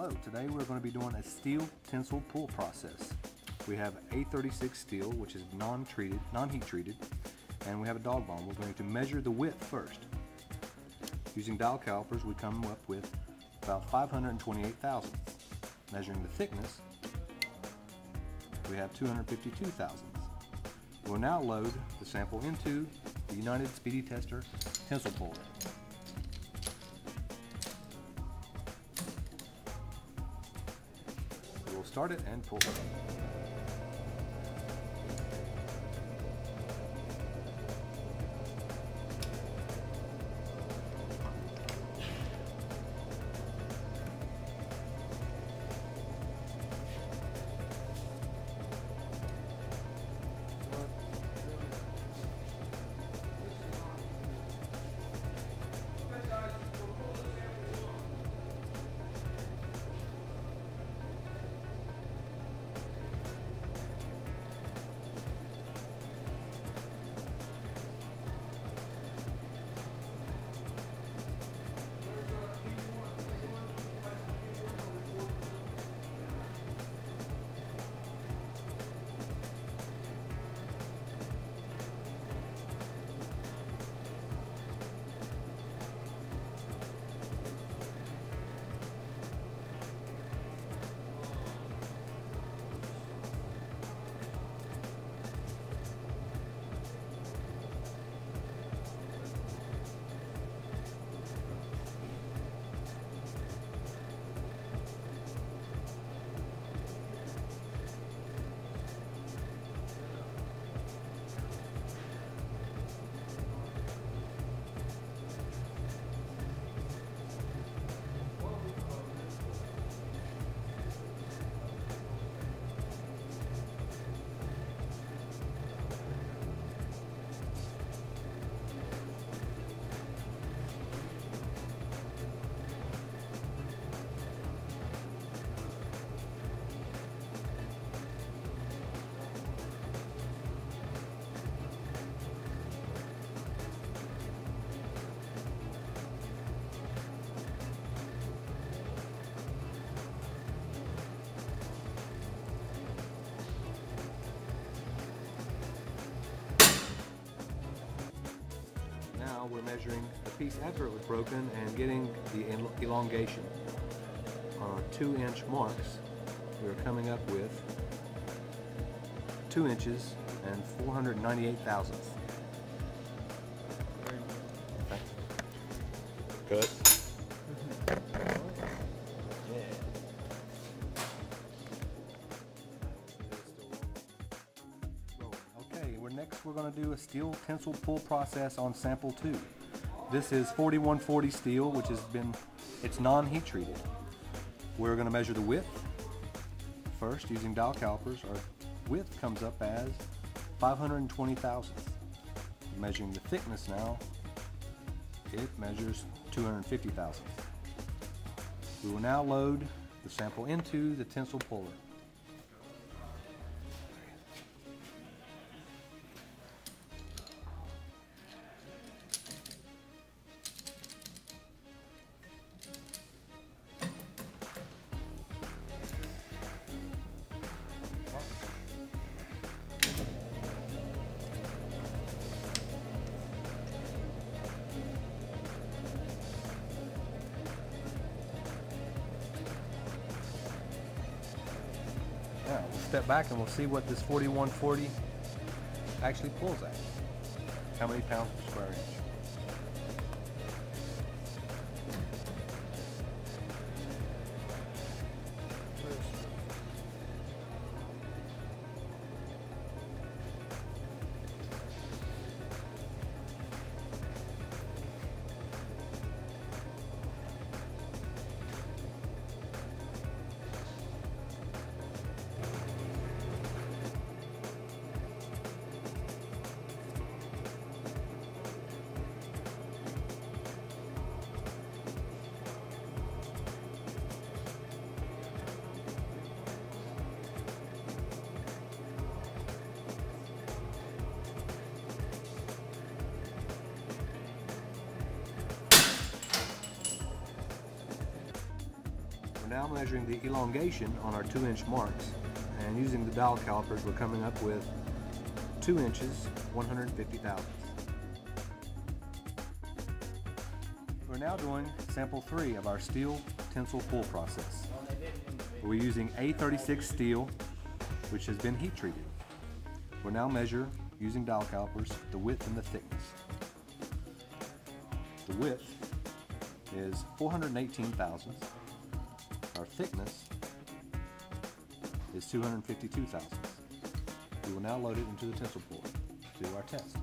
Hello, today we're going to be doing a steel tensile pull process. We have A36 steel, which is non-heat treated, and we have a dog bone. We're going to measure the width first. Using dial calipers, we come up with about 528 thousandths. Measuring the thickness, we have 252 thousandths. We'll now load the sample into the United Speedy Tester tensile puller. We'll start it and pull it. Now we're measuring the piece after it was broken and getting the elongation. On our 2-inch marks, we're coming up with 2 inches and 498 thousandths. Okay. Good. Next, we're going to do a steel tensile pull process on sample 2. This is 4140 steel, which it's non-heat treated. We're going to measure the width first using dial calipers. Our width comes up as 520 thousandths. Measuring the thickness now, it measures 250 thousandths. We will now load the sample into the tensile puller. Now, we'll step back and we'll see what this 4140 actually pulls at. How many pounds per square inch? now measuring the elongation on our 2-inch marks, and using the dial calipers we're coming up with 2 inches 150 thousandths. We're now doing sample 3 of our steel tensile pull process. We're using A36 steel, which has been heat treated. We'll now measure, using dial calipers, the width and the thickness. The width is 418 thousandths. Our thickness is 252 thousandths. We will now load it into the tensile pull to do our test.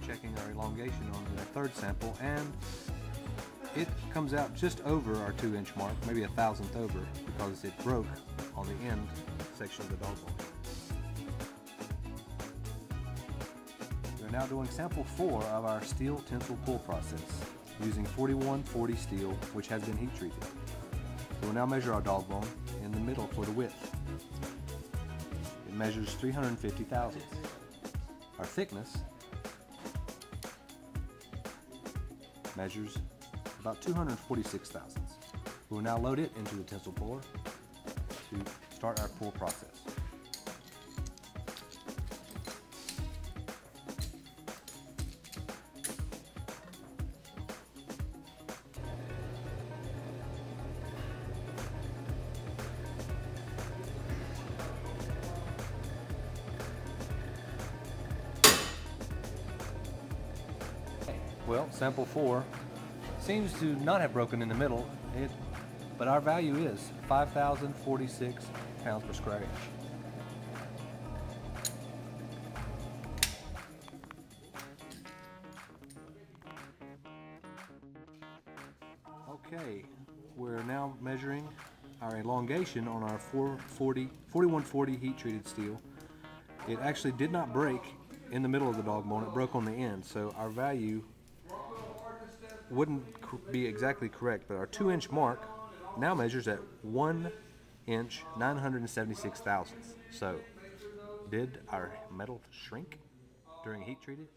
Checking our elongation on the third sample, and it comes out just over our 2-inch mark, maybe a thousandth over, because it broke on the end section of the dog bone. We're now doing sample 4 of our steel tensile pull process using 4140 steel, which has been heat treated. We'll now measure our dog bone in the middle for the width. It measures 350 thousandths. Our thickness measures about 246 thousandths. We will now load it into the tensile puller to start our pull process. Well, sample 4 seems to not have broken in the middle, but our value is 5,046 pounds per square inch. Okay, we're now measuring our elongation on our 4140 heat treated steel. It actually did not break in the middle of the dog bone, it broke on the end, so our value wouldn't be exactly correct, but our 2-inch mark now measures at 1 inch 976 thousandths. So, did our metal shrink during heat treated?